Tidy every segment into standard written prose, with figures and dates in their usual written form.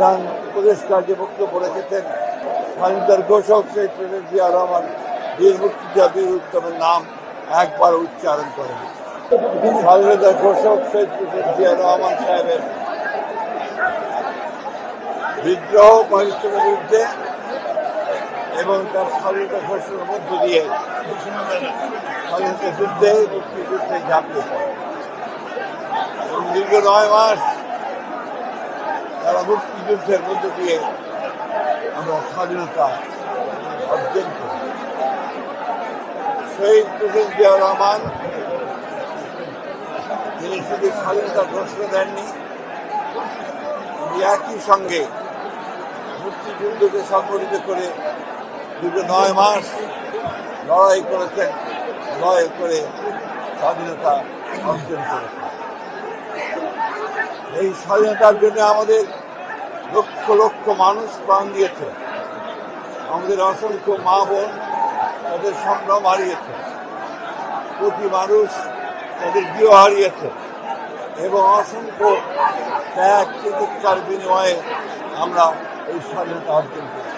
প্রধান উপদেষ্টা যে বক্তব্য রেখেছেন, স্বাধীনতার ঘোষক শহীদ প্রেসিডেন্ট জিয়া রহমান বীর মুক্তিযোদ্ধা বীর উত্তমের নাম একবার উচ্চারণ করেন। স্বাধীনতার ঘোষক শহীদ প্রেসিডেন্ট জিয়া রহমান সাহেবের বিদ্রোহ পরিশ্রমের বিরুদ্ধে এবং তার স্বাধীনতা ঘোষণার মধ্য দিয়ে স্বাধীনতা যুদ্ধে মুক্তিযুদ্ধে ঝাঁপিয়ে পড়ে এবং দীর্ঘ 9 মাস তারা মুক্তিযুদ্ধের মধ্য দিয়ে আমরা স্বাধীনতা অর্জন করি। শহীদ প্রেসিডেন্ট জিয়া রহমান তিনি শুধু স্বাধীনতা ঘোষণা দেননি, একই সঙ্গে মুক্তিযুদ্ধকে সংগঠিত করে দীর্ঘ 9 মাস লড়াই করেছেন, লড়াই করে স্বাধীনতা অর্জন করেছেন। এই স্বাধীনতার জন্য আমাদের লক্ষ লক্ষ মানুষ প্রাণ দিয়েছে, আমাদের অসংখ্য মা বোন তাদের সংগ্রাম হারিয়েছে, কোটি মানুষ তাদের গৃহ হারিয়েছে এবং অসংখ্য ত্যাগ প্রতীক্ষার বিনিময়ে আমরা এই স্বাধীনতা অর্জন করি।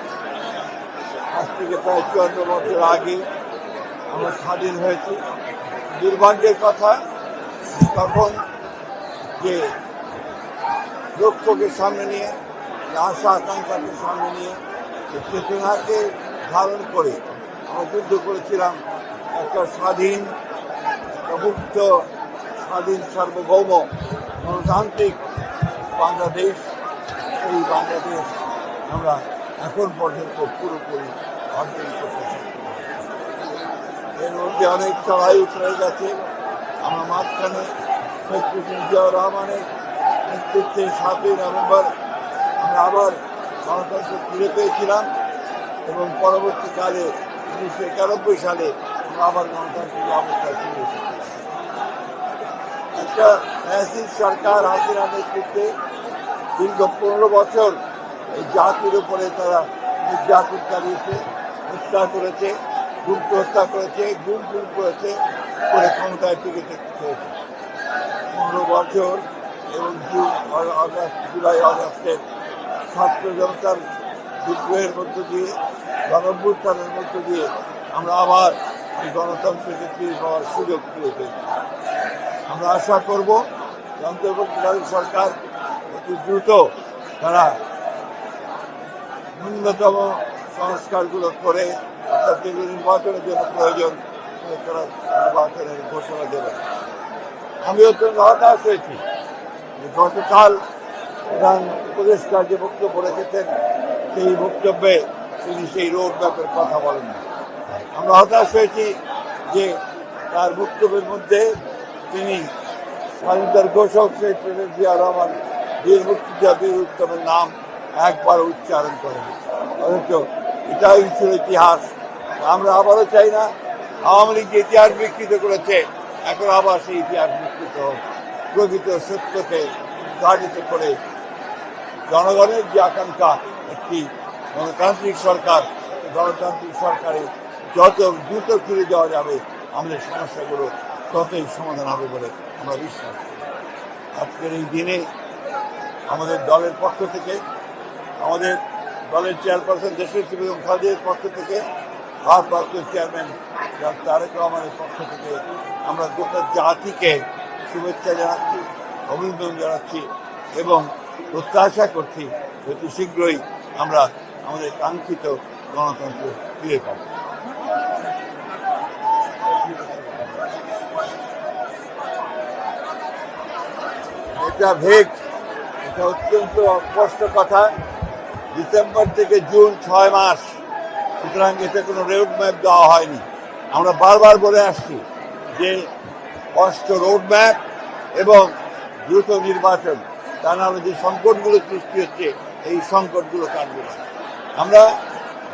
আজ থেকে প্রায় 54 বছর আগে আমরা স্বাধীন হয়েছি। দুর্ভাগ্যের কথা, তখন যে লক্ষ্যকে সামনে নিয়ে, আশা আকাঙ্ক্ষাকে সামনে নিয়ে, চেতনাকে ধারণ করে আমরা যুদ্ধ করেছিলাম একটা স্বাধীন, একটা মুক্ত, স্বাধীন, সার্বভৌম, গণতান্ত্রিক বাংলাদেশ। এই বাংলাদেশ আমরা এখন পর্যন্ত পুরোপুরি অর্জন করতেছি। এর মধ্যে অনেক চড়াই উতরে গেছে। আমরা মাঝখানে শহীদ প্রেসিডেন্ট জিয়া রহমানের নেতৃত্বে 7ই নভেম্বর আমরা আবার গণতন্ত্র ফিরে পেয়েছিলাম এবং পরবর্তীকালে 1991 সালে আমরা আবার গণতান্ত্রিক অবস্থায় ফিরে এসেছিলাম। একটা ফ্যাসিস্ট সরকার হাসিনার নেতৃত্বে দীর্ঘ 15 বছর এই জাতির উপরে তারা নির্যাতন চালিয়েছে, হত্যা করেছে, হত্যা করেছে, গুম করেছে, করে ক্ষমতায় টিকে চেয়েছে। 15 বছর এবং জুলাই আগস্টের ছাত্র জনতার বিদ্রোহের মধ্য দিয়ে, গণঅভ্যুত্থানের মধ্য দিয়ে আমরা আবার এই গণতন্ত্রকে ফিরে পাওয়ার সুযোগ ফিরে পেয়েছি। আমরা আশা করব অন্তর্বর্তীকালীন সরকার অতি দ্রুত তারা ন্যূনতম সংস্কারগুলো করে, অর্থাৎ যেগুলো নির্বাচনের জন্য প্রয়োজন তারা নির্বাচনের ঘোষণা দেবে। আমি অত্যন্ত হতাশ হয়েছি গতকাল প্রধান উপদেষ্টা যে বক্তব্য রেখেছেন, সেই বক্তব্যে তিনি সেই রোড ম্যাপের কথা বলেন না। আমরা হতাশ হয়েছি যে তার বক্তব্যের মধ্যে তিনি স্বাধীনতার ঘোষক শহীদ প্রেসিডেন্ট জিয়া রহমান বীর মুক্তিযোদ্ধা বীর উত্তমের নাম একবার উচ্চারণ করেন। অথচ এটাই ছিল ইতিহাস। আমরা আবারও চাই না আওয়ামী লীগ যে ইতিহাস বিকৃত করেছে, এখন আবার সেই ইতিহাস বিকৃত হোক। প্রকৃত সত্যকে উদ্ঘাটিত করে জনগণের যে আকাঙ্ক্ষা একটি গণতান্ত্রিক সরকার, গণতান্ত্রিক সরকারে যত দ্রুত ফিরে যাওয়া যাবে আমাদের সমস্যাগুলো ততই সমাধান হবে বলে আমরা বিশ্বাস করি। আজকের এই দিনে আমাদের দলের পক্ষ থেকে, আমাদের দলের চেয়ারপারসন দেশনেত্রী বেগম খালেদার পক্ষ থেকে, ভারপ্রাপ্ত চেয়ারম্যান তারেক রহমানের পক্ষ থেকে আমরা গোটা জাতিকে শুভেচ্ছা জানাচ্ছি, অভিনন্দন জানাচ্ছি এবং প্রত্যাশা করছি অতি শীঘ্রই আমরা আমাদের কাঙ্ক্ষিত গণতন্ত্র ফিরে পাব। এটা ভেগ, এটা অত্যন্ত অস্পষ্ট কথা। ডিসেম্বর থেকে জুন 6 মাস, সুতরাং এতে কোনো রোড ম্যাপ দেওয়া হয়নি। আমরা বারবার বলে আসছি যে স্পষ্ট রোড ম্যাপ এবং দ্রুত নির্বাচন, তা নাহলে যে সংকটগুলো সৃষ্টি হচ্ছে এই সংকটগুলো কাটবে না। আমরা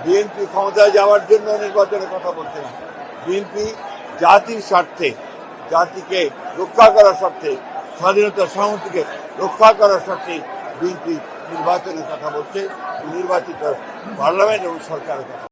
বিএনপি ক্ষমতায় যাওয়ার জন্য নির্বাচনের কথা বলছি না। বিএনপি জাতির স্বার্থে, জাতিকে রক্ষা করার স্বার্থে, স্বাধীনতা সংহতিকে রক্ষা করার স্বার্থে বিএনপি নির্বাচনের কথা বলছে, নির্বাচিত পার্লামেন্ট এবং সরকারের কথা।